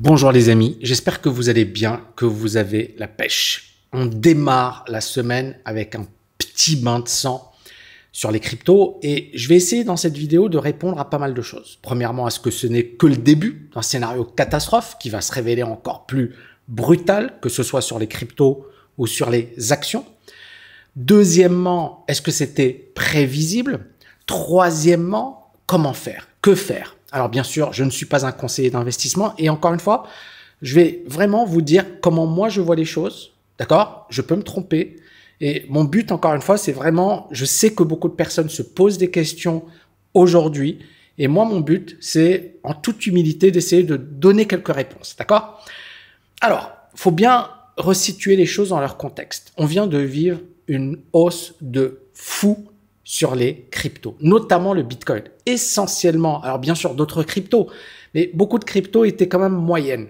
Bonjour les amis, j'espère que vous allez bien, que vous avez la pêche. On démarre la semaine avec un petit bain de sang sur les cryptos et je vais essayer dans cette vidéo de répondre à pas mal de choses. Premièrement, est-ce que ce n'est que le début d'un scénario catastrophe qui va se révéler encore plus brutal, que ce soit sur les cryptos ou sur les actions? Deuxièmement, est-ce que c'était prévisible? Troisièmement, comment faire? Que faire? Alors bien sûr, je ne suis pas un conseiller d'investissement et encore une fois, je vais vraiment vous dire comment moi je vois les choses, d'accord? Je peux me tromper et mon but encore une fois, c'est vraiment, je sais que beaucoup de personnes se posent des questions aujourd'hui et moi mon but, c'est en toute humilité d'essayer de donner quelques réponses, d'accord? Alors, faut bien resituer les choses dans leur contexte. On vient de vivre une hausse de fou sur les cryptos, notamment le Bitcoin, essentiellement. Alors bien sûr, d'autres cryptos, mais beaucoup de cryptos étaient quand même moyennes.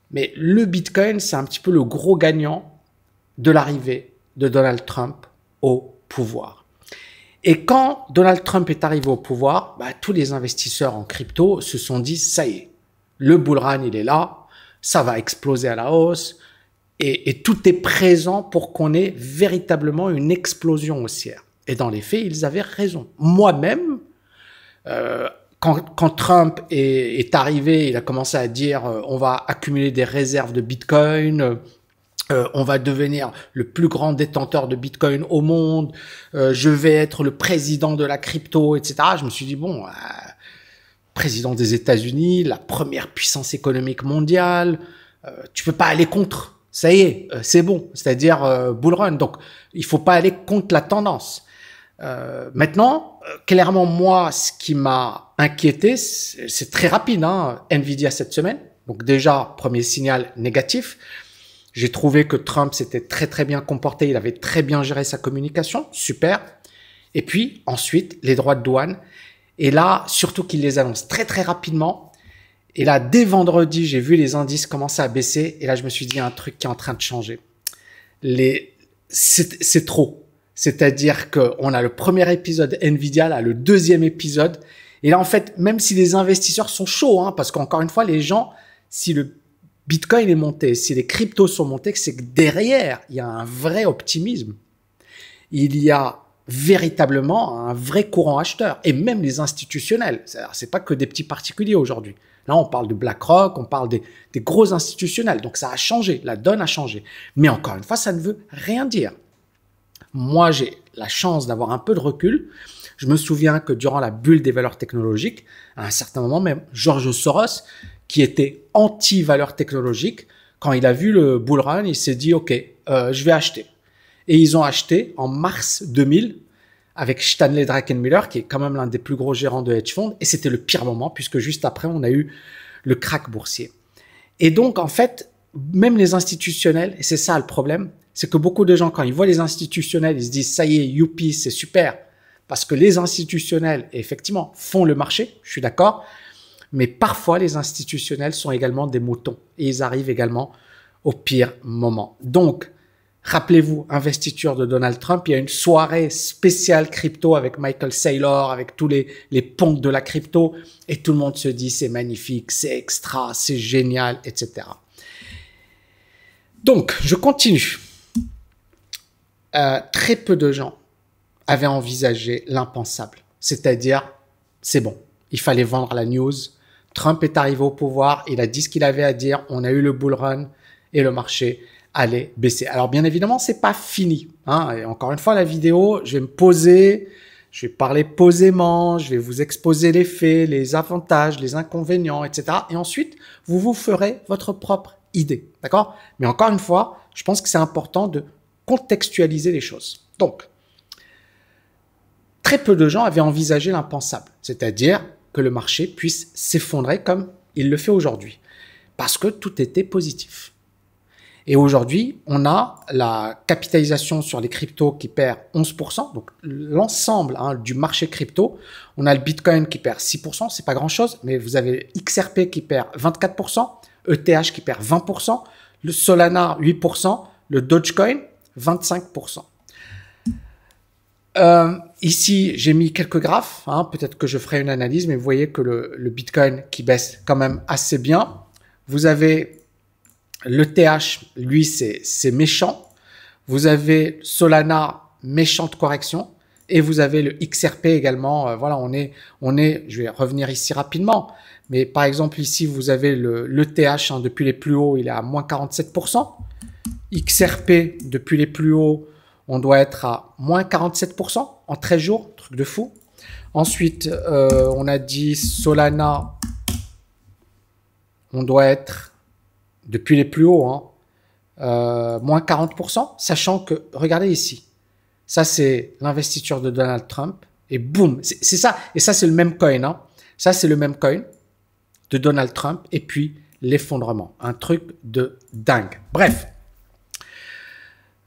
Mais le Bitcoin, c'est un petit peu le gros gagnant de l'arrivée de Donald Trump au pouvoir. Et quand Donald Trump est arrivé au pouvoir, tous les investisseurs en crypto se sont dit, ça y est, le bull run, il est là, ça va exploser à la hausse, et tout est présent pour qu'on ait véritablement une explosion haussière. Et dans les faits, ils avaient raison. Moi-même, quand Trump est arrivé, il a commencé à dire on va accumuler des réserves de Bitcoin, on va devenir le plus grand détenteur de Bitcoin au monde, je vais être le président de la crypto, etc. Je me suis dit, bon, président des États-Unis, la première puissance économique mondiale, tu peux pas aller contre. Ça y est, c'est bon, c'est-à-dire bull run. Donc, il faut pas aller contre la tendance. Maintenant, clairement, moi, ce qui m'a inquiété, c'est très rapide, hein, Nvidia cette semaine. Donc déjà, premier signal négatif. J'ai trouvé que Trump s'était très très bien comporté, il avait très bien géré sa communication, super. Et puis ensuite, les droits de douane. Et là, surtout qu'il les annonce très très rapidement. Et là, dès vendredi, j'ai vu les indices commencer à baisser. Et là, je me suis dit, il y a un truc qui est en train de changer. C'est trop. C'est-à-dire qu'on a le premier épisode Nvidia, là, le deuxième épisode. Et là, en fait, même si les investisseurs sont chauds, hein, parce qu'encore une fois, les gens, si le Bitcoin est monté, si les cryptos sont montés, c'est que derrière, il y a un vrai optimisme. Il y a véritablement un vrai courant acheteur. Et même les institutionnels. C'est pas que des petits particuliers aujourd'hui. Là, on parle de BlackRock, on parle des gros institutionnels. Donc, ça a changé. La donne a changé. Mais encore une fois, ça ne veut rien dire. Moi, j'ai la chance d'avoir un peu de recul. Je me souviens que durant la bulle des valeurs technologiques, à un certain moment, même George Soros, qui était anti-valeurs technologiques, quand il a vu le bull run, il s'est dit « Ok, je vais acheter ». Et ils ont acheté en mars 2000 avec Stanley Druckenmiller, qui est quand même l'un des plus gros gérants de hedge funds. Et c'était le pire moment, puisque juste après, on a eu le krach boursier. Et donc, en fait, même les institutionnels, et c'est ça le problème, c'est que beaucoup de gens, quand ils voient les institutionnels, ils se disent « ça y est, youpi, c'est super ». Parce que les institutionnels, effectivement, font le marché, je suis d'accord, mais parfois les institutionnels sont également des moutons et ils arrivent également au pire moment. Donc, rappelez-vous, investiture de Donald Trump, il y a une soirée spéciale crypto avec Michael Saylor, avec tous les punks de la crypto, et tout le monde se dit « c'est magnifique, c'est extra, c'est génial », etc. Donc, je continue. Très peu de gens avaient envisagé l'impensable. C'est-à-dire, c'est bon, il fallait vendre la news. Trump est arrivé au pouvoir, il a dit ce qu'il avait à dire, on a eu le bull run et le marché allait baisser. Alors bien évidemment, c'est pas fini, hein. Et encore une fois, la vidéo, je vais me poser, je vais parler posément, je vais vous exposer les faits, les avantages, les inconvénients, etc. Et ensuite, vous vous ferez votre propre idée, d'accord? Mais encore une fois, je pense que c'est important de contextualiser les choses. Donc, très peu de gens avaient envisagé l'impensable, c'est-à-dire que le marché puisse s'effondrer comme il le fait aujourd'hui, parce que tout était positif. Et aujourd'hui, on a la capitalisation sur les cryptos qui perd 11%, donc l'ensemble du marché crypto. On a le Bitcoin qui perd 6%, c'est pas grand-chose, mais vous avez XRP qui perd 24%, ETH qui perd 20%, le Solana 8%, le Dogecoin 25%. Ici, j'ai mis quelques graphes, peut-être que je ferai une analyse, mais vous voyez que le Bitcoin qui baisse quand même assez bien. Vous avez le TH, lui, c'est méchant. Vous avez Solana, méchante correction. Et vous avez le XRP également. Voilà, je vais revenir ici rapidement. Mais par exemple, ici, vous avez le TH, hein, depuis les plus hauts, il est à moins 47%. XRP, depuis les plus hauts, on doit être à moins 47% en 13 jours. Truc de fou. Ensuite, on a dit Solana, on doit être, depuis les plus hauts, hein, moins 40%. Sachant que, regardez ici. Ça, c'est l'investiture de Donald Trump. Et boum, c'est ça. Et ça, c'est le même coin. Hein. Ça, c'est le même coin de Donald Trump. Et puis, l'effondrement. Un truc de dingue. Bref.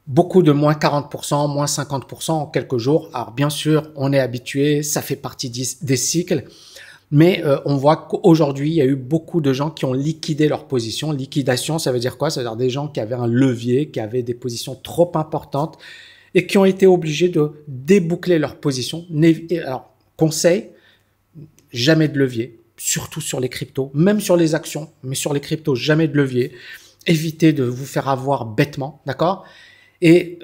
Beaucoup de moins 40%, moins 50% en quelques jours. Alors, bien sûr, on est habitué. Ça fait partie des cycles. Mais on voit qu'aujourd'hui, il y a eu beaucoup de gens qui ont liquidé leur position. Liquidation, ça veut dire quoi? Ça veut dire des gens qui avaient un levier, qui avaient des positions trop importantes et qui ont été obligés de déboucler leur position. Alors, conseil, jamais de levier, surtout sur les cryptos, même sur les actions, mais sur les cryptos, jamais de levier. Évitez de vous faire avoir bêtement, d'accord? Et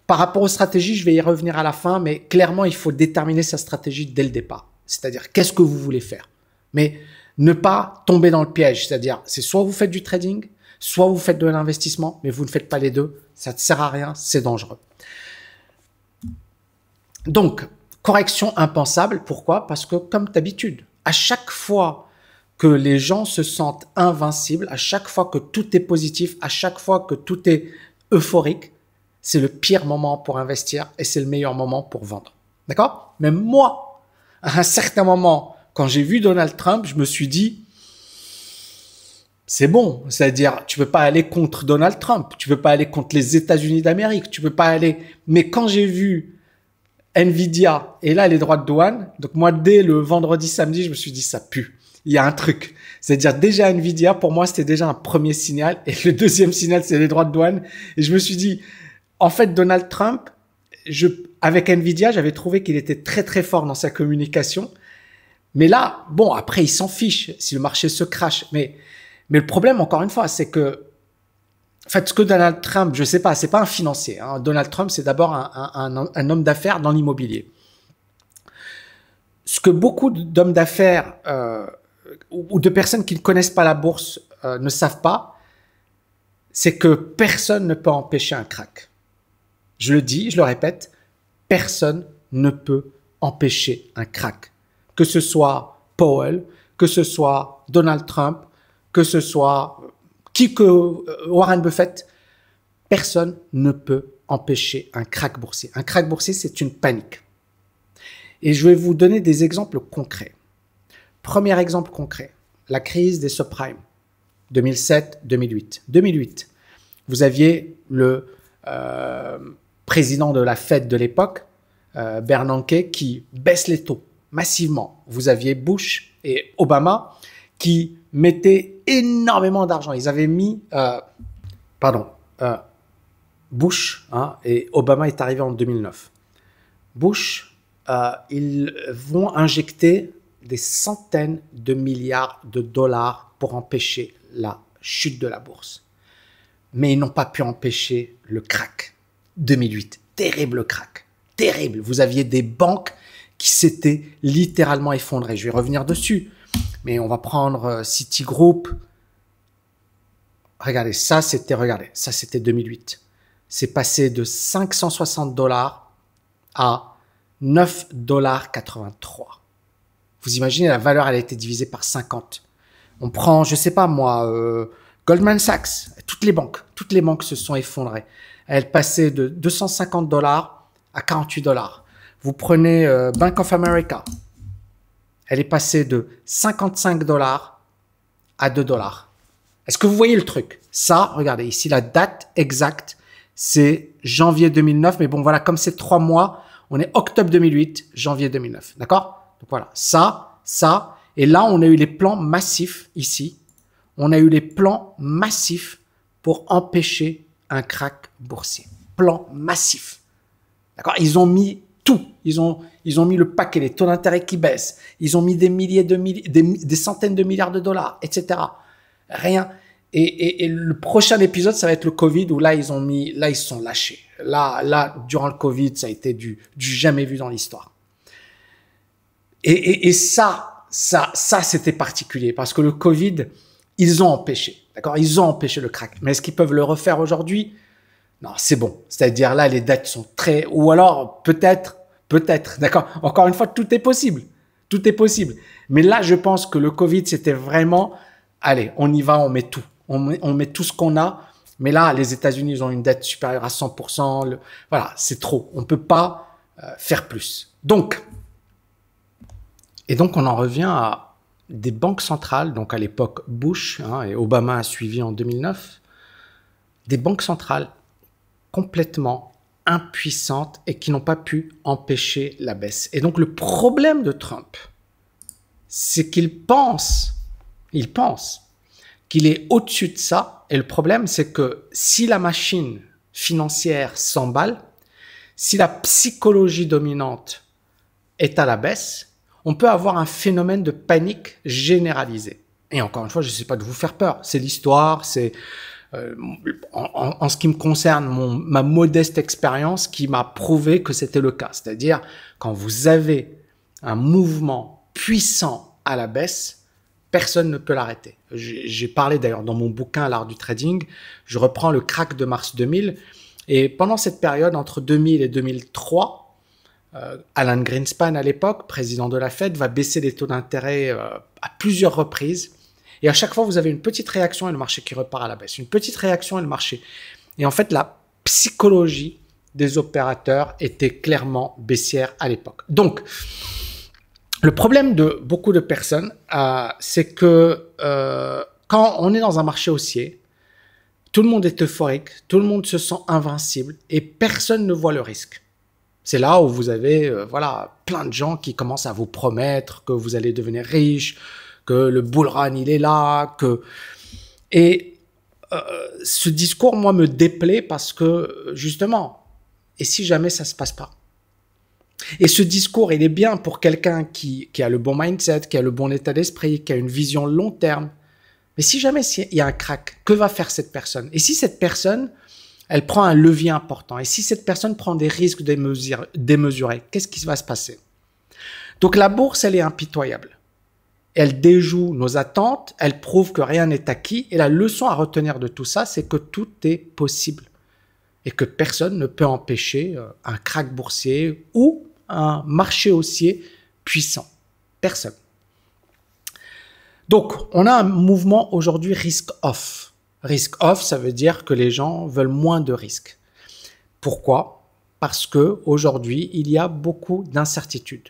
par rapport aux stratégies, je vais y revenir à la fin, mais clairement, il faut déterminer sa stratégie dès le départ. C'est-à-dire, qu'est-ce que vous voulez faire? Mais ne pas tomber dans le piège. C'est-à-dire, c'est soit vous faites du trading, soit vous faites de l'investissement, mais vous ne faites pas les deux. Ça ne sert à rien, c'est dangereux. Donc, correction impensable. Pourquoi? Parce que, comme d'habitude, à chaque fois que les gens se sentent invincibles, à chaque fois que tout est positif, à chaque fois que tout est euphorique, c'est le pire moment pour investir et c'est le meilleur moment pour vendre. D'accord? Même moi, à un certain moment, quand j'ai vu Donald Trump, je me suis dit, c'est bon. C'est-à-dire, tu peux pas aller contre Donald Trump, tu peux pas aller contre les États-Unis d'Amérique, tu peux pas aller. Mais quand j'ai vu Nvidia et là les droits de douane, donc moi dès le vendredi, samedi, je me suis dit ça pue. Il y a un truc. C'est-à-dire déjà Nvidia, pour moi, c'était déjà un premier signal et le deuxième signal, c'est les droits de douane. Et je me suis dit, en fait, Donald Trump, avec Nvidia, j'avais trouvé qu'il était très très fort dans sa communication. Mais là, bon, après, il s'en fiche si le marché se crache. Mais le problème, encore une fois, c'est que, en fait, ce que Donald Trump, je sais pas, c'est pas un financier. Hein. Donald Trump, c'est d'abord un homme d'affaires dans l'immobilier. Ce que beaucoup d'hommes d'affaires ou de personnes qui ne connaissent pas la bourse ne savent pas, c'est que personne ne peut empêcher un crack. Je le dis, je le répète, personne ne peut empêcher un crack. Que ce soit Powell, que ce soit Donald Trump, que ce soit Warren Buffett, personne ne peut empêcher un crack boursier. Un crack boursier, c'est une panique. Et je vais vous donner des exemples concrets. Premier exemple concret, la crise des subprimes, 2007-2008. 2008, vous aviez le président de la Fed de l'époque, Bernanke, qui baisse les taux massivement. Vous aviez Bush et Obama qui mettaient énormément d'argent. Ils avaient mis, Bush, hein, et Obama est arrivé en 2009. Bush, ils vont injecter des centaines de milliards de dollars pour empêcher la chute de la bourse. Mais ils n'ont pas pu empêcher le crack. 2008, terrible crack, terrible. Vous aviez des banques qui s'étaient littéralement effondrées. Je vais revenir dessus, mais on va prendre Citigroup. Regardez, ça c'était 2008. C'est passé de 560 dollars à 9,83 $. Vous imaginez, la valeur, elle a été divisée par 50. On prend, je sais pas moi, Goldman Sachs, toutes les banques se sont effondrées. Elle passait de 250 dollars à 48 dollars. Vous prenez Bank of America, elle est passée de 55 dollars à 2 dollars. Est-ce que vous voyez le truc? Ça, regardez, ici, la date exacte, c'est janvier 2009. Mais bon, voilà, comme c'est 3 mois, on est octobre 2008, janvier 2009. D'accord? Donc voilà, ça. Et là, on a eu les plans massifs ici. On a eu les plans massifs pour empêcher un crack boursier. Plan massif. D'accord? Ils ont mis tout. Ils ont mis le paquet, les taux d'intérêt qui baissent. Ils ont mis des centaines de milliards de dollars, etc. Rien. Et le prochain épisode, ça va être le Covid, où là, ils se sont lâchés. Là, durant le Covid, ça a été du jamais vu dans l'histoire. Et ça, c'était particulier, parce que le Covid, ils ont empêché, d'accord? Ils ont empêché le crack. Mais est-ce qu'ils peuvent le refaire aujourd'hui? Non, c'est bon. C'est-à-dire là, les dettes sont très, ou alors peut-être, d'accord? Encore une fois, tout est possible. Tout est possible. Mais là, je pense que le Covid, c'était vraiment, allez, on y va, on met tout. On met tout ce qu'on a. Mais là, les États-Unis, ils ont une dette supérieure à 100%. Voilà, c'est trop. On peut pas faire plus. Donc, on en revient à des banques centrales. Donc, à l'époque Bush, et Obama a suivi en 2009. Des banques centrales complètement impuissantes et qui n'ont pas pu empêcher la baisse. Et donc, le problème de Trump, c'est qu'il pense qu'il est au-dessus de ça. Et le problème, c'est que si la machine financière s'emballe, si la psychologie dominante est à la baisse, on peut avoir un phénomène de panique généralisé. Et encore une fois, je ne sais pas de vous faire peur. C'est l'histoire, c'est en ce qui me concerne, ma modeste expérience qui m'a prouvé que c'était le cas. C'est-à-dire, quand vous avez un mouvement puissant à la baisse, personne ne peut l'arrêter. J'ai parlé d'ailleurs dans mon bouquin L'art du trading, je reprends le crack de mars 2000. Et pendant cette période, entre 2000 et 2003, Alan Greenspan, à l'époque, président de la Fed, va baisser les taux d'intérêt à plusieurs reprises. Et à chaque fois, vous avez une petite réaction et le marché qui repart à la baisse. Une petite réaction et le marché. Et en fait, la psychologie des opérateurs était clairement baissière à l'époque. Donc, le problème de beaucoup de personnes, c'est que quand on est dans un marché haussier, tout le monde est euphorique, tout le monde se sent invincible et personne ne voit le risque. C'est là où vous avez plein de gens qui commencent à vous promettre que vous allez devenir riche, que le bull run il est là, ce discours moi me déplaît parce que justement, et si jamais ça se passe pas? Et ce discours, il est bien pour quelqu'un qui a le bon mindset, qui a le bon état d'esprit, qui a une vision long terme. Mais si jamais il y a un crack, que va faire cette personne? Et si cette personne, elle prend un levier important? Et si cette personne prend des risques démesurés, qu'est-ce qui va se passer? Donc la bourse, elle est impitoyable. Elle déjoue nos attentes, elle prouve que rien n'est acquis. Et la leçon à retenir de tout ça, c'est que tout est possible. Et que personne ne peut empêcher un crack boursier ou un marché haussier puissant. Personne. Donc, on a un mouvement aujourd'hui risk-off. Risk-off, ça veut dire que les gens veulent moins de risques. Pourquoi? Parce que aujourd'hui, il y a beaucoup d'incertitudes.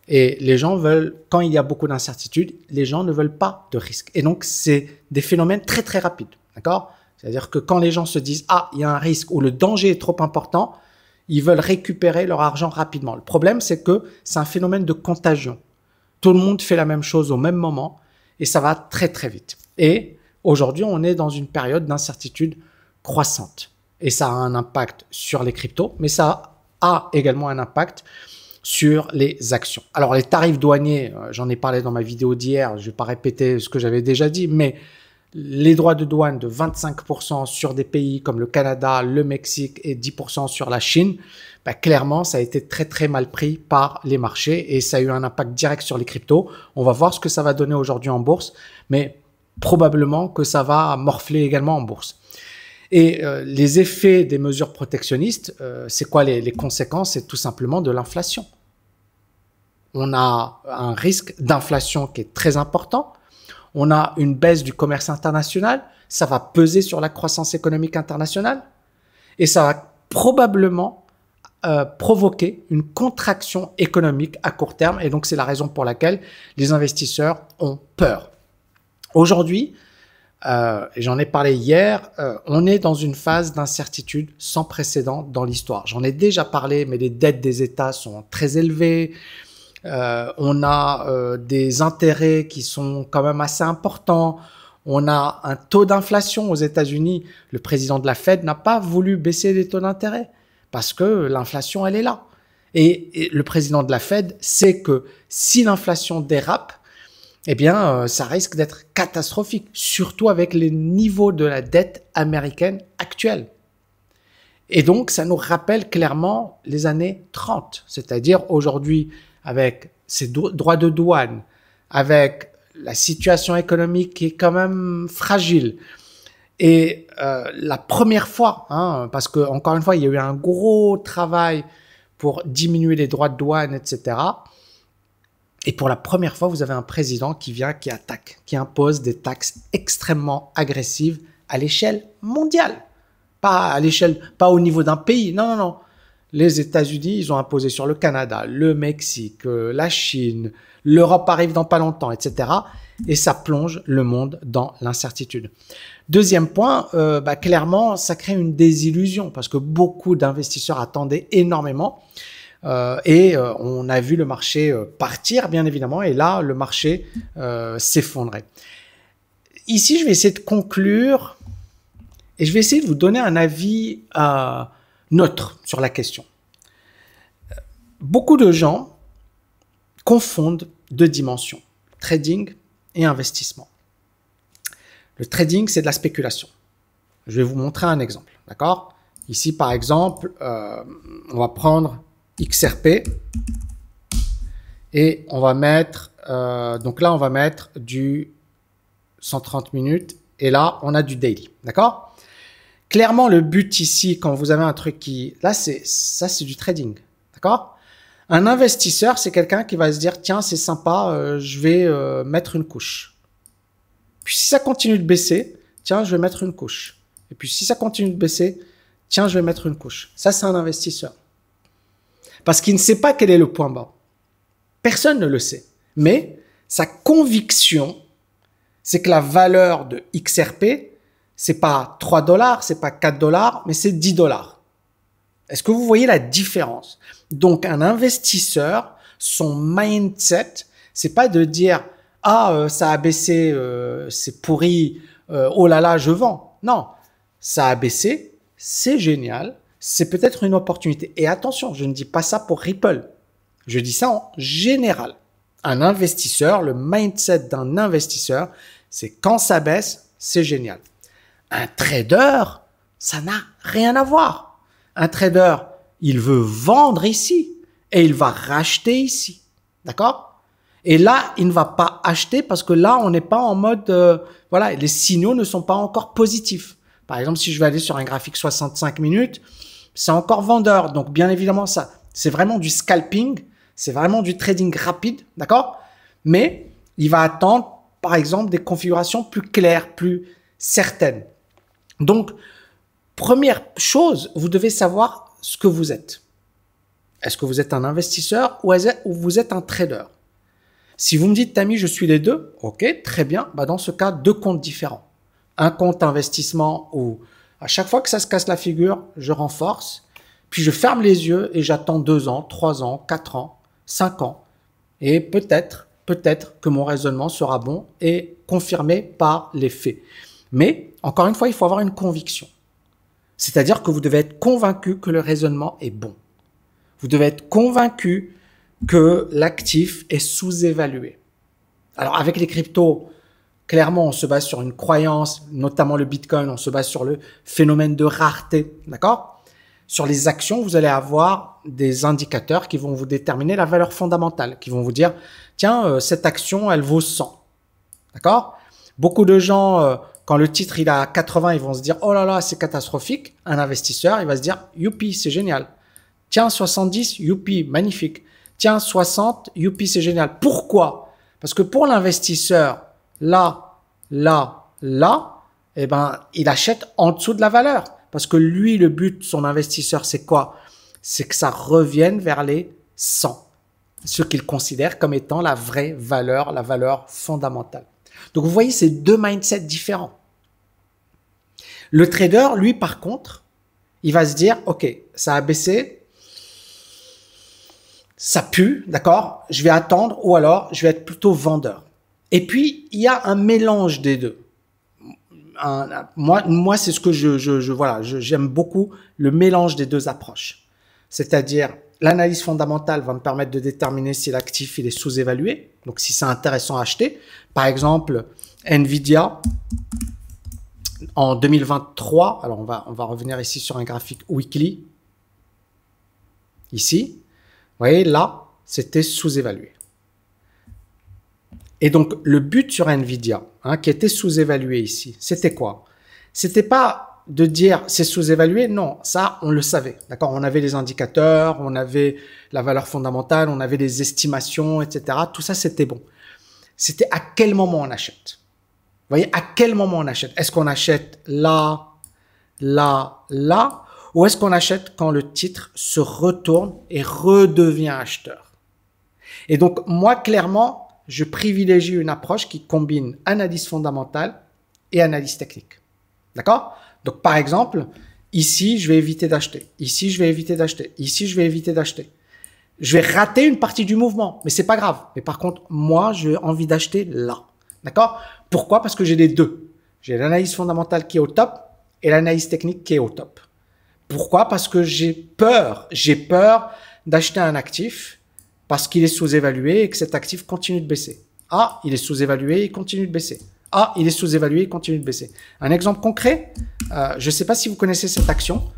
Et les gens veulent, quand il y a beaucoup d'incertitudes, les gens ne veulent pas de risques. Et donc, c'est des phénomènes très, très rapides. D'accord? C'est-à-dire que quand les gens se disent « Ah, il y a un risque ou le danger est trop important », ils veulent récupérer leur argent rapidement. Le problème, c'est que c'est un phénomène de contagion. Tout le monde fait la même chose au même moment et ça va très, très vite. Et aujourd'hui, on est dans une période d'incertitude croissante. Et ça a un impact sur les cryptos, mais ça a également un impact sur les actions. Alors, les tarifs douaniers, j'en ai parlé dans ma vidéo d'hier, je ne vais pas répéter ce que j'avais déjà dit, mais les droits de douane de 25% sur des pays comme le Canada, le Mexique et 10% sur la Chine, clairement, ça a été très, très mal pris par les marchés et ça a eu un impact direct sur les cryptos. On va voir ce que ça va donner aujourd'hui en bourse, mais probablement que ça va morfler également en bourse. Et les effets des mesures protectionnistes, c'est quoi les conséquences? C'est tout simplement de l'inflation. On a un risque d'inflation qui est très important. On a une baisse du commerce international, ça va peser sur la croissance économique internationale et ça va probablement provoquer une contraction économique à court terme et donc c'est la raison pour laquelle les investisseurs ont peur. Aujourd'hui, j'en ai parlé hier, on est dans une phase d'incertitude sans précédent dans l'histoire. J'en ai déjà parlé, mais les dettes des États sont très élevées. On a des intérêts qui sont quand même assez importants. On a un taux d'inflation aux États-Unis. Le président de la Fed n'a pas voulu baisser les taux d'intérêt parce que l'inflation, elle est là. Et le président de la Fed sait que si l'inflation dérape, eh bien, ça risque d'être catastrophique, surtout avec les niveaux de la dette américaine actuelle. Et donc, ça nous rappelle clairement les années 30, c'est-à-dire aujourd'hui, avec ces droits de douane, avec la situation économique qui est quand même fragile. Et la première fois, parce que encore une fois, il y a eu un gros travail pour diminuer les droits de douane, etc. Et pour la première fois, vous avez un président qui vient, qui attaque, qui impose des taxes extrêmement agressives à l'échelle mondiale. Pas à l'échelle, pas au niveau d'un pays. Non, non, non. Les États-Unis, ils ont imposé sur le Canada, le Mexique, la Chine, l'Europe arrive dans pas longtemps, etc. Et ça plonge le monde dans l'incertitude. Deuxième point, clairement, ça crée une désillusion parce que beaucoup d'investisseurs attendaient énormément. On a vu le marché partir, bien évidemment, et là, le marché s'effondrait. Ici, je vais essayer de conclure et je vais essayer de vous donner un avis neutre sur la question. Beaucoup de gens confondent deux dimensions, trading et investissement. Le trading, c'est de la spéculation. Je vais vous montrer un exemple, d'accord? Ici, par exemple, on va prendre XRP et on va mettre, donc là, on va mettre du 130 minutes et là, on a du daily, d'accord? Clairement, le but ici, quand vous avez un truc qui, là, ça, c'est du trading, d'accord? Un investisseur, c'est quelqu'un qui va se dire, tiens, c'est sympa, je vais mettre une couche. Puis si ça continue de baisser, tiens, je vais mettre une couche. Et puis si ça continue de baisser, tiens, je vais mettre une couche. Ça, c'est un investisseur. Parce qu'il ne sait pas quel est le point bas. Personne ne le sait. Mais sa conviction, c'est que la valeur de XRP, c'est pas 3 $, c'est pas 4 $, mais c'est 10 $. Est-ce que vous voyez la différence? Donc, un investisseur, son mindset, c'est pas de dire « Ah, ça a baissé, c'est pourri, oh là là, je vends ». Non, ça a baissé, c'est génial, c'est peut-être une opportunité. Et attention, je ne dis pas ça pour Ripple. Je dis ça en général. Un investisseur, le mindset d'un investisseur, c'est quand ça baisse, c'est génial. Un trader, ça n'a rien à voir. Un trader, il veut vendre ici et il va racheter ici. D'accord? Et là, il ne va pas acheter parce que là, on n'est pas en mode, voilà, les signaux ne sont pas encore positifs. Par exemple, si je vais aller sur un graphique 65 minutes, c'est encore vendeur. Donc, bien évidemment, ça, c'est vraiment du scalping. C'est vraiment du trading rapide. D'accord? Mais il va attendre, par exemple, des configurations plus claires, plus certaines. Donc, première chose, vous devez savoir ce que vous êtes. Est-ce que vous êtes un investisseur ou vous êtes un trader? Si vous me dites, Tammy, je suis les deux, ok, très bien. Bah, dans ce cas, deux comptes différents. Un compte investissement où à chaque fois que ça se casse la figure, je renforce, puis je ferme les yeux et j'attends 2 ans, 3 ans, 4 ans, 5 ans. Et peut-être que mon raisonnement sera bon et confirmé par les faits. Mais, encore une fois, il faut avoir une conviction. C'est-à-dire que vous devez être convaincu que le raisonnement est bon. Vous devez être convaincu que l'actif est sous-évalué. Alors, avec les cryptos, clairement, on se base sur une croyance, notamment le Bitcoin, on se base sur le phénomène de rareté, d'accord? Sur les actions, vous allez avoir des indicateurs qui vont vous déterminer la valeur fondamentale, qui vont vous dire, tiens, cette action, elle vaut 100, d'accord? Beaucoup de gens, quand le titre il a 80, ils vont se dire, oh là là, c'est catastrophique. Un investisseur, il va se dire, youpi, c'est génial. Tiens, 70, youpi, magnifique. Tiens, 60, youpi, c'est génial. Pourquoi? Parce que pour l'investisseur, là, eh ben, il achète en dessous de la valeur. Parce que lui, le but de son investisseur, c'est quoi? C'est que ça revienne vers les 100. Ce qu'il considère comme étant la vraie valeur, la valeur fondamentale. Donc, vous voyez, c'est deux mindsets différents. Le trader, lui, par contre, il va se dire, OK, ça a baissé, ça pue, d'accord? Je vais attendre ou alors je vais être plutôt vendeur. Et puis, il y a un mélange des deux. Moi, c'est ce que voilà, j'aime beaucoup le mélange des deux approches. C'est-à-dire l'analyse fondamentale va me permettre de déterminer si l'actif il est sous-évalué, donc si c'est intéressant à acheter. Par exemple, Nvidia en 2023, alors on va revenir ici sur un graphique weekly. Ici, vous voyez là, c'était sous-évalué. Et donc, le but sur Nvidia, qui était sous-évalué ici, c'était quoi? C'était pas de dire c'est sous-évalué, non, ça, on le savait, d'accord? On avait les indicateurs, on avait la valeur fondamentale, on avait les estimations, etc. Tout ça, c'était bon. C'était à quel moment on achète. Vous voyez, à quel moment on achète? Est-ce qu'on achète là, là, là? Ou est-ce qu'on achète quand le titre se retourne et redevient acheteur? Et donc, moi, clairement, je privilégie une approche qui combine analyse fondamentale et analyse technique. D'accord? Donc, par exemple, ici, je vais éviter d'acheter. Ici, je vais éviter d'acheter. Ici, je vais éviter d'acheter. Je vais rater une partie du mouvement, mais c'est pas grave. Mais par contre, moi, j'ai envie d'acheter là. D'accord? Pourquoi? Parce que j'ai les deux. J'ai l'analyse fondamentale qui est au top et l'analyse technique qui est au top. Pourquoi? Parce que j'ai peur d'acheter un actif parce qu'il est sous-évalué et que cet actif continue de baisser. Ah, il est sous-évalué, il continue de baisser. Ah, il est sous-évalué, il continue de baisser. Un exemple concret, je ne sais pas si vous connaissez cette action.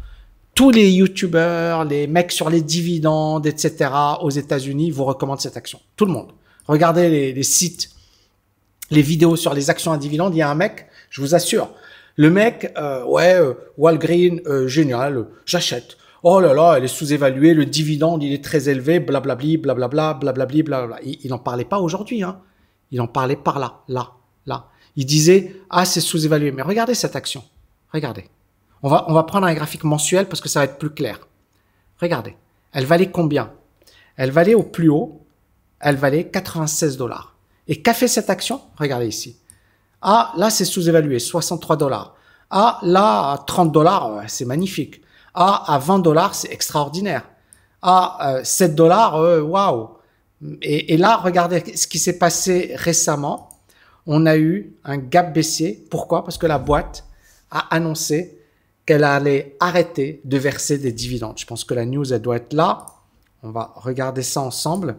Tous les youtubeurs, les mecs sur les dividendes, etc. aux États-Unis vous recommandent cette action. Tout le monde. Regardez les sites, les vidéos sur les actions à dividendes. Il y a un mec, je vous assure, le mec, Walgreen, génial, j'achète. Oh là là, elle est sous-évaluée, le dividende, il est très élevé, blablabli, blablabla, blablabli, blablabla. Il n'en parlait pas aujourd'hui, hein. Il en parlait par là, là. Il disait, ah, c'est sous-évalué. Mais regardez cette action. Regardez. On va prendre un graphique mensuel parce que ça va être plus clair. Regardez. Elle valait combien? Elle valait au plus haut, elle valait 96 $. Et qu'a fait cette action? Regardez ici. Ah, là, c'est sous-évalué, 63 $. Ah, là, à 30 $, c'est magnifique. Ah, à 20 $, c'est extraordinaire. Ah, 7 $, waouh. Et là, regardez ce qui s'est passé récemment. On a eu un gap baissier. Pourquoi? Parce que la boîte a annoncé qu'elle allait arrêter de verser des dividendes. Je pense que la news, elle doit être là. On va regarder ça ensemble.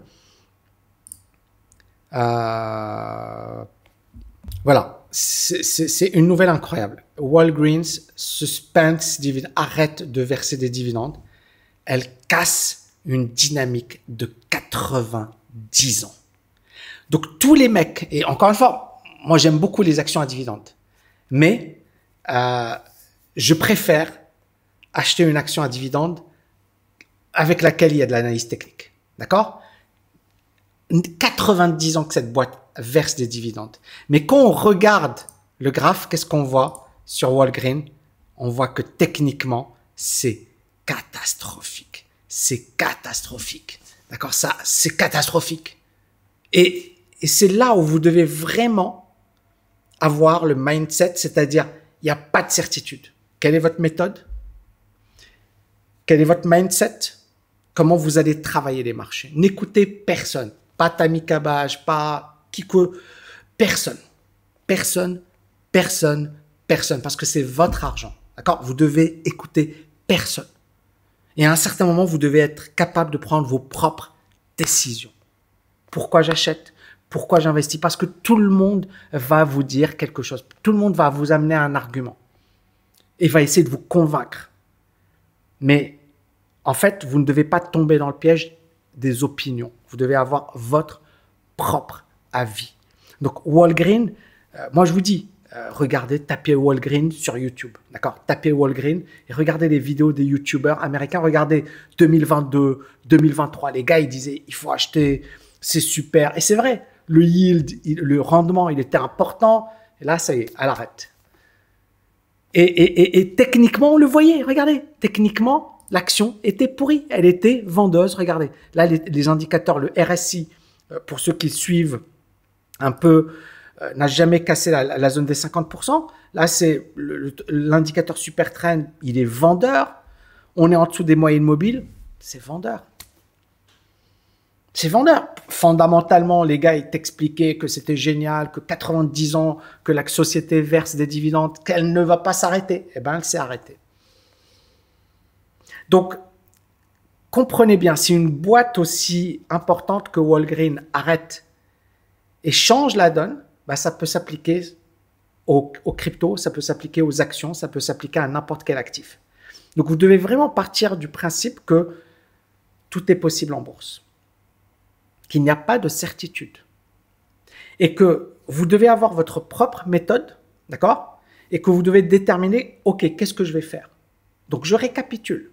Voilà, c'est une nouvelle incroyable. Walgreens suspends dividend, arrête de verser des dividendes. Elle casse une dynamique de 90 ans. Donc tous les mecs, et encore une fois, moi j'aime beaucoup les actions à dividendes, mais je préfère acheter une action à dividendes avec laquelle il y a de l'analyse technique. D'accord? 90 ans que cette boîte verse des dividendes. Mais quand on regarde le graphe, qu'est-ce qu'on voit sur Walgreens? On voit que techniquement, c'est catastrophique. C'est catastrophique. D'accord? Ça, c'est catastrophique. Et c'est là où vous devez vraiment avoir le mindset, c'est-à-dire, il n'y a pas de certitude. Quelle est votre méthode? Quel est votre mindset? Comment vous allez travailler les marchés? N'écoutez personne. Pas Tammy Cabage, pas Kiko, personne. Personne, personne, personne. Parce que c'est votre argent. D'accord? Vous devez écouter personne. Et à un certain moment, vous devez être capable de prendre vos propres décisions. Pourquoi j'achète? Pourquoi j'investis? Parce que tout le monde va vous dire quelque chose. Tout le monde va vous amener un argument. Et va essayer de vous convaincre. Mais en fait, vous ne devez pas tomber dans le piège des opinions. Vous devez avoir votre propre avis. Donc, Walgreens, moi je vous dis, regardez, tapez Walgreens sur YouTube. D'accord? Tapez Walgreens et regardez les vidéos des YouTubeurs américains. Regardez 2022, 2023. Les gars, ils disaient, il faut acheter, c'est super. Et c'est vrai, le yield, le rendement, il était important. Et là, ça y est, elle arrête. Et techniquement, on le voyait. Regardez, techniquement, l'action était pourrie, elle était vendeuse. Regardez, là, les indicateurs, le RSI, pour ceux qui suivent un peu, n'a jamais cassé la zone des 50%. Là, c'est l'indicateur super trend, il est vendeur. On est en dessous des moyennes mobiles, c'est vendeur. C'est vendeur. Fondamentalement, les gars, ils t'expliquaient que c'était génial, que 90 ans que la société verse des dividendes, qu'elle ne va pas s'arrêter. Eh bien, elle s'est arrêtée. Donc, comprenez bien, si une boîte aussi importante que Walgreens arrête et change la donne, bah, ça peut s'appliquer aux cryptos, ça peut s'appliquer aux actions, ça peut s'appliquer à n'importe quel actif. Donc, vous devez vraiment partir du principe que tout est possible en bourse, qu'il n'y a pas de certitude et que vous devez avoir votre propre méthode, d'accord? Et que vous devez déterminer, OK, qu'est-ce que je vais faire? Donc, je récapitule.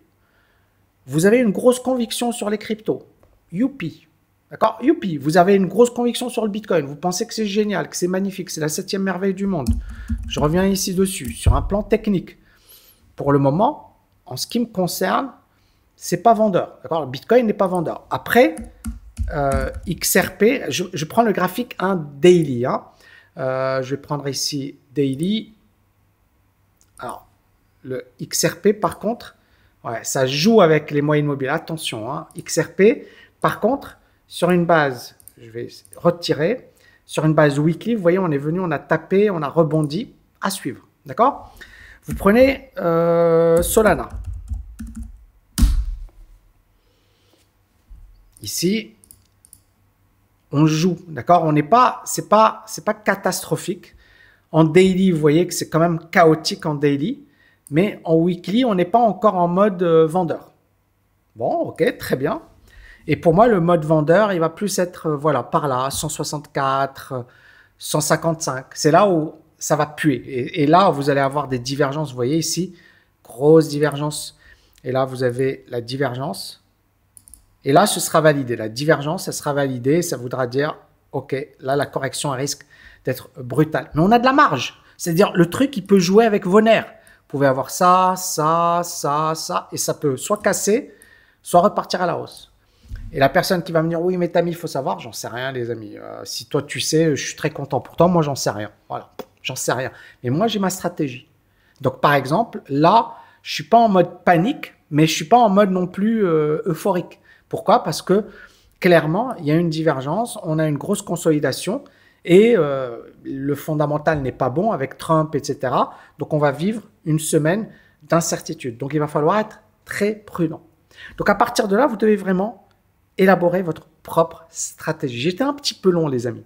Vous avez une grosse conviction sur les cryptos. Youpi. D'accord? Youpi. Vous avez une grosse conviction sur le Bitcoin. Vous pensez que c'est génial, que c'est magnifique, c'est la 7e merveille du monde. Je reviens ici dessus, sur un plan technique. Pour le moment, en ce qui me concerne, c'est pas vendeur. D'accord? Le Bitcoin n'est pas vendeur. Après, XRP, je prends le graphique daily. Hein. Je vais prendre ici daily. Alors, le XRP, par contre, ouais, ça joue avec les moyennes mobiles. Attention, hein. XRP, par contre, sur une base, je vais retirer, sur une base weekly, vous voyez, on est venu, on a tapé, on a rebondi, à suivre. D'accord? Vous prenez Solana. Ici, on joue, d'accord? On n'est pas, c'est pas catastrophique. En daily, vous voyez que c'est quand même chaotique en daily, mais en weekly, on n'est pas encore en mode vendeur. Bon, ok, très bien. Et pour moi, le mode vendeur, il va plus être, voilà, par là, 164, 155. C'est là où ça va puer. Et là, vous allez avoir des divergences. Vous voyez ici, grosse divergence. Et là, vous avez la divergence. Et là, ce sera validé. La divergence, ça sera validé. Ça voudra dire, OK, là, la correction risque d'être brutale. Mais on a de la marge. C'est-à-dire, le truc, il peut jouer avec vos nerfs. Vous pouvez avoir ça, ça, ça, ça. Et ça peut soit casser, soit repartir à la hausse. Et la personne qui va me dire, oui, mais Tammy, il faut savoir, j'en sais rien, les amis. Si toi, tu sais, je suis très content. Pourtant, moi, j'en sais rien. Voilà, j'en sais rien. Mais moi, j'ai ma stratégie. Donc, par exemple, là, je suis pas en mode panique, mais je suis pas en mode non plus euphorique. Pourquoi? Parce que clairement, il y a une divergence, on a une grosse consolidation et le fondamental n'est pas bon avec Trump, etc. Donc, on va vivre une semaine d'incertitude. Donc, il va falloir être très prudent. Donc, à partir de là, vous devez vraiment élaborer votre propre stratégie. J'étais un petit peu long, les amis.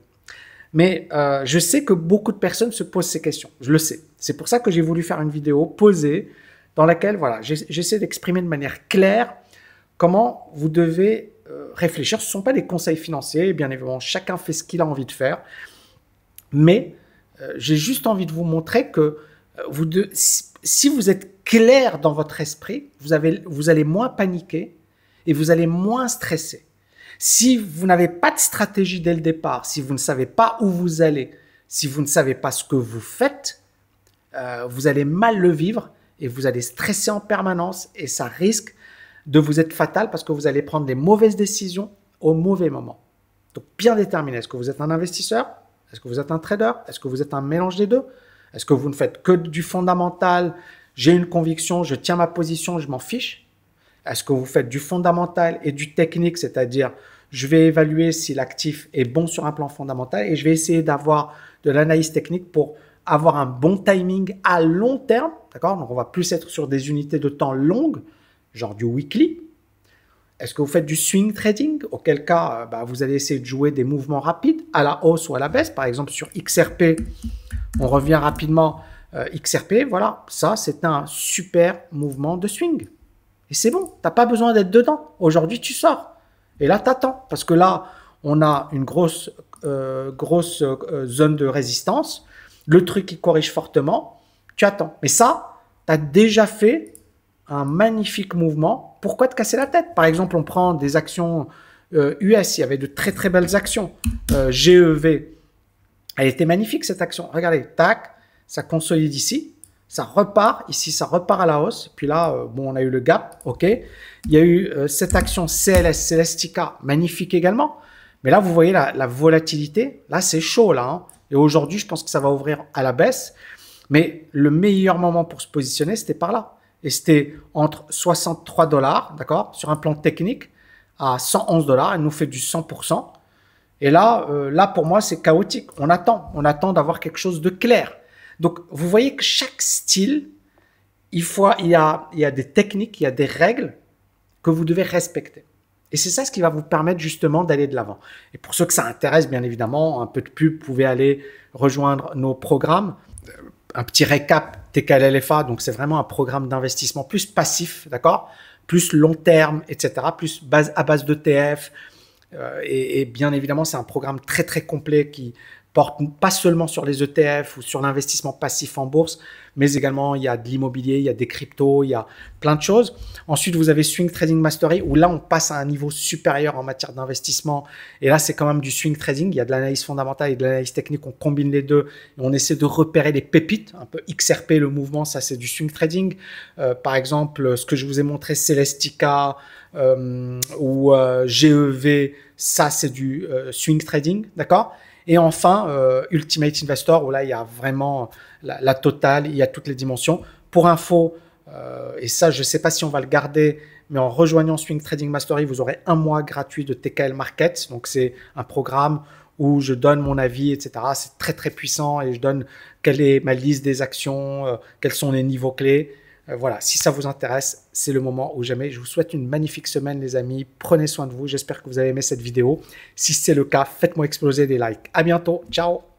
Mais je sais que beaucoup de personnes se posent ces questions. Je le sais. C'est pour ça que j'ai voulu faire une vidéo posée dans laquelle voilà, j'essaie d'exprimer de manière claire comment vous devez réfléchir. Ce ne sont pas des conseils financiers. Bien évidemment, chacun fait ce qu'il a envie de faire. Mais j'ai juste envie de vous montrer que si vous êtes clair dans votre esprit, vous allez moins paniquer et vous allez moins stresser. Si vous n'avez pas de stratégie dès le départ, si vous ne savez pas où vous allez, si vous ne savez pas ce que vous faites, vous allez mal le vivre et vous allez stresser en permanence et ça risque de vous être fatal parce que vous allez prendre les mauvaises décisions au mauvais moment. Donc, bien déterminer. Est-ce que vous êtes un investisseur? Est-ce que vous êtes un trader? Est-ce que vous êtes un mélange des deux? Est-ce que vous ne faites que du fondamental? J'ai une conviction, je tiens ma position, je m'en fiche. Est-ce que vous faites du fondamental et du technique, c'est-à-dire je vais évaluer si l'actif est bon sur un plan fondamental et je vais essayer d'avoir de l'analyse technique pour avoir un bon timing à long terme, d'accord? Donc, on va plus être sur des unités de temps longues, genre du weekly. Est-ce que vous faites du swing trading? Auquel cas, vous allez essayer de jouer des mouvements rapides à la hausse ou à la baisse. Par exemple, sur XRP, on revient rapidement. XRP, voilà, ça, c'est un super mouvement de swing. Et c'est bon, tu n'as pas besoin d'être dedans. Aujourd'hui, tu sors. Et là, tu attends. Parce que là, on a une grosse zone de résistance. Le truc qui corrige fortement, tu attends. Mais ça, tu as déjà fait un magnifique mouvement. Pourquoi te casser la tête? Par exemple, on prend des actions US. Il y avait de très, très belles actions. GEV. Elle était magnifique, cette action. Regardez, tac, ça consolide ici. Ça repart, ici ça repart à la hausse, puis là, on a eu le gap, ok. Il y a eu cette action CLS, Celestica, magnifique également. Mais là, vous voyez la volatilité, là c'est chaud là. Hein. Et aujourd'hui, je pense que ça va ouvrir à la baisse. Mais le meilleur moment pour se positionner, c'était par là. Et c'était entre 63 $, d'accord, sur un plan technique, à 111 $, elle nous fait du 100%. Et là, pour moi, c'est chaotique. On attend d'avoir quelque chose de clair. Donc, vous voyez que chaque style, il y a des techniques, il y a des règles que vous devez respecter. Et c'est ça ce qui va vous permettre justement d'aller de l'avant. Et pour ceux que ça intéresse, bien évidemment, un peu de pub, vous pouvez aller rejoindre nos programmes. Un petit récap TKL LFA, donc c'est vraiment un programme d'investissement plus passif, d'accord, plus long terme, etc., plus à base d'ETF. Et bien évidemment, c'est un programme très très complet qui porte pas seulement sur les ETF ou sur l'investissement passif en bourse, mais également il y a de l'immobilier, il y a des cryptos, il y a plein de choses. Ensuite, vous avez Swing Trading Mastery où là, on passe à un niveau supérieur en matière d'investissement. Et là, c'est quand même du swing trading. Il y a de l'analyse fondamentale et de l'analyse technique. On combine les deux et on essaie de repérer les pépites. Un peu XRP, le mouvement, ça c'est du swing trading. Par exemple, ce que je vous ai montré, Celestica ou GEV, ça c'est du swing trading, d'accord? Et enfin, Ultimate Investor, où là, il y a vraiment la totale, il y a toutes les dimensions. Pour info, et ça, je ne sais pas si on va le garder, mais en rejoignant Swing Trading Mastery, vous aurez 1 mois gratuit de TKL Markets. Donc, c'est un programme où je donne mon avis, etc. C'est très, très puissant et je donne quelle est ma liste des actions, quels sont les niveaux clés. Voilà, si ça vous intéresse, c'est le moment ou jamais. Je vous souhaite une magnifique semaine, les amis. Prenez soin de vous. J'espère que vous avez aimé cette vidéo. Si c'est le cas, faites-moi exploser des likes. À bientôt. Ciao.